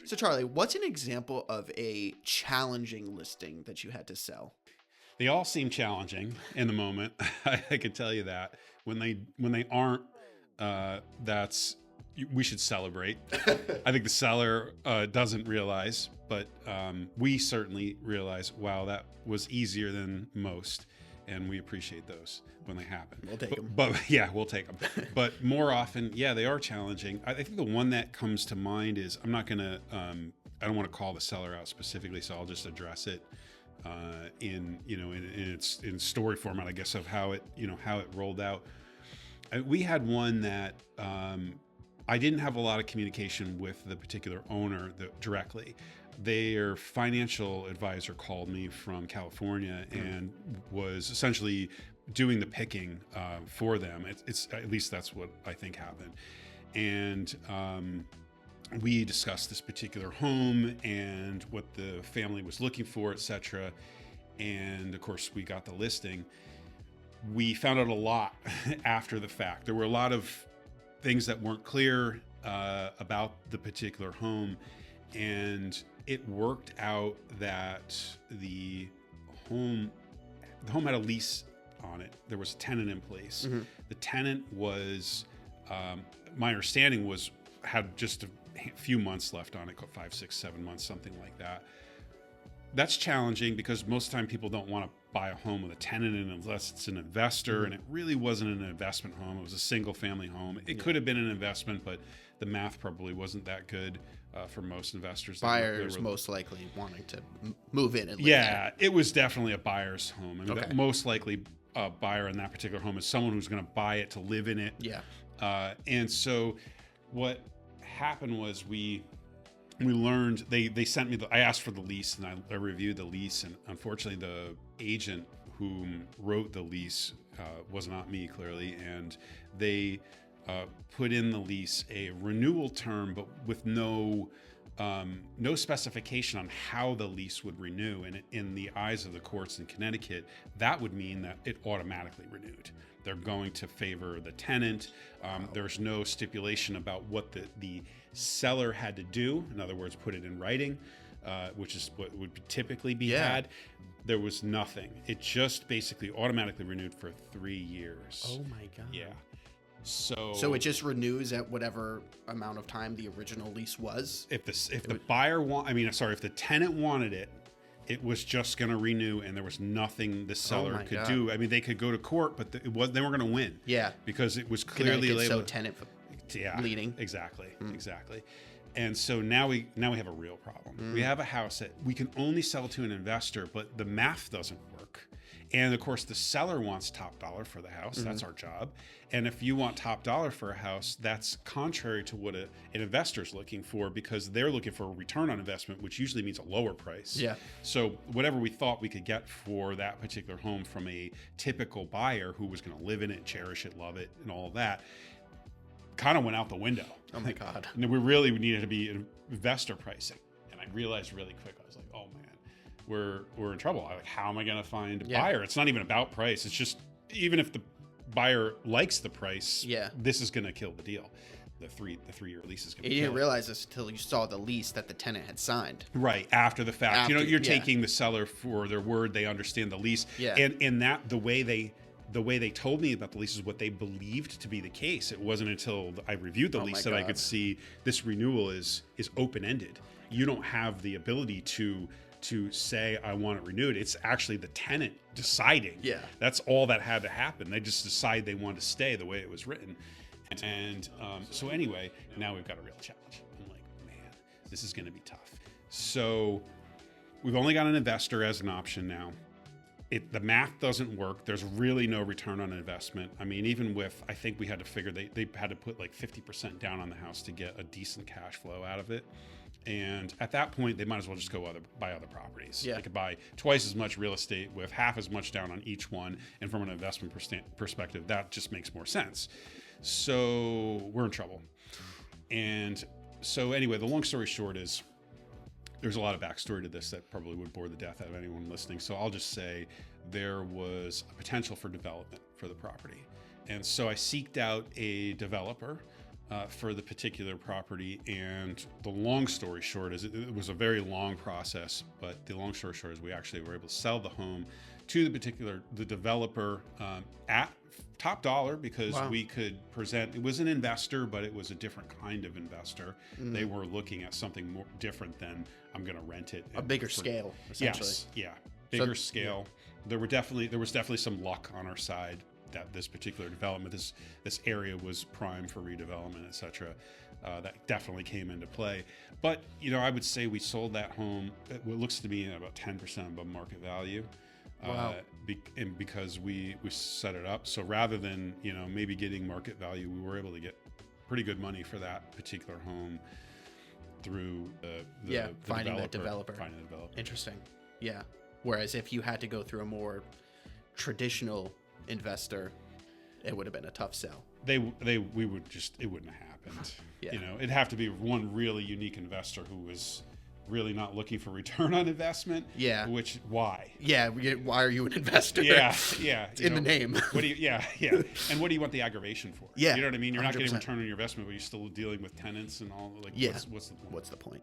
So Charlie, what's an example of a challenging listing that you had to sell? They all seem challenging in the moment. I can tell you that when they aren't, that's we should celebrate. I think the seller doesn't realize, but we certainly realize. Wow, that was easier than most, and we appreciate those when they happen. We'll take them. But yeah, we'll take them. But more often, yeah, they are challenging. I think the one that comes to mind is I'm not gonna. I don't want to call the seller out specifically, so I'll just address it in its story format, I guess, of how it rolled out. We had one that I didn't have a lot of communication with the particular owner directly. Their financial advisor called me from California and was essentially doing the picking for them. It's at least that's what I think happened. And we discussed this particular home and what the family was looking for, etc. And of course, we got the listing. We found out a lot after the fact. There were a lot of things that weren't clear about the particular home, and it worked out that the home had a lease on it. There was a tenant in place. Mm-hmm. The tenant was, my understanding was, had just a few months left on it, 5, 6, 7 months, something like that. That's challenging because most of the time people don't want to buy a home with a tenant in unless it's an investor, mm-hmm. and it really wasn't an investment home. It was a single family home. It could have been an investment, but the math probably wasn't that good for most investors. Buyers most likely wanting to move in and live in. It was definitely a buyer's home. I mean, the most likely buyer in that particular home is someone who's going to buy it to live in it. Yeah. And so what happened was we learned they sent me I asked for the lease, and I reviewed the lease, and unfortunately the agent who wrote the lease was not me, clearly, and they put in the lease a renewal term, but with no specification on how the lease would renew. And in the eyes of the courts in Connecticut, that would mean that it automatically renewed. They're going to favor the tenant. There's no stipulation about what the seller had to do. In other words, put it in writing, which is what would typically be had. There was nothing. It just basically automatically renewed for 3 years. Oh my God. Yeah. So it just renews at whatever amount of time the original lease was. If the tenant wanted it, it was just going to renew, and there was nothing the seller could do. I mean, they could go to court, but they weren't going to win. Yeah, because it was clearly labeled. So tenant leading. Exactly. And so now we have a real problem. We have a house that we can only sell to an investor, but the math doesn't work. And of course, the seller wants top dollar for the house. Mm-hmm. That's our job. And if you want top dollar for a house, that's contrary to what an investor's looking for, because they're looking for a return on investment, which usually means a lower price. Yeah. So whatever we thought we could get for that particular home from a typical buyer who was going to live in it, cherish it, love it, and all of that, kind of went out the window. Oh my God. And we really needed to be investor pricing. And I realized really quick, I was like, oh man, we're in trouble. Like, how am I going to find a buyer? It's not even about price. It's just, even if the buyer likes the price, this is going to kill the deal. The 3-year lease is going to kill it. You didn't realize this until you saw the lease that the tenant had signed. Right, after the fact. You're taking the seller for their word. They understand the lease. Yeah. And that the way they told me about the lease is what they believed to be the case. It wasn't until I reviewed the lease that I could see this renewal is open-ended. You don't have the ability to say, I want it renewed. It's actually the tenant deciding. Yeah. That's all that had to happen. They just decide they want to stay the way it was written. And so anyway, now we've got a real challenge. I'm like, man, this is going to be tough. So we've only got an investor as an option now. The math doesn't work. There's really no return on investment. I mean, even with, I think we had to figure they had to put like 50% down on the house to get a decent cash flow out of it. And at that point, they might as well just go buy other properties. Yeah. They could buy twice as much real estate with half as much down on each one. And from an investment perspective, that just makes more sense. So we're in trouble. And so anyway, the long story short is there's a lot of backstory to this that probably would bore the death out of anyone listening. So I'll just say there was a potential for development for the property. And so I seeked out a developer for the particular property. And the long story short is it was a very long process, but the long story short is we actually were able to sell the home to the developer at top dollar, because Wow. we could present, it was an investor, but it was a different kind of investor. They were looking at something more different than I'm going to rent it. A bigger scale, essentially. Yes, yeah, bigger scale. There was definitely some luck on our side that this particular development, this area was prime for redevelopment, etc. That definitely came into play. But I would say we sold that home at what looks to be about 10% above market value. Wow. And because we set it up, so rather than maybe getting market value, we were able to get pretty good money for that particular home through finding that developer. Finding the developer. Interesting. Yeah. Whereas if you had to go through a more traditional investor, it would have been a tough sell. It wouldn't have happened. Yeah. It'd have to be one really unique investor who was really not looking for return on investment. Yeah. Why? Yeah. Why are you an investor? Yeah. It's in the name. What do you? Yeah. And what do you want the aggravation for? Yeah. You know what I mean? You're not getting 100%. return on your investment, but you're still dealing with tenants and all. Yeah. What's the point? What's the point?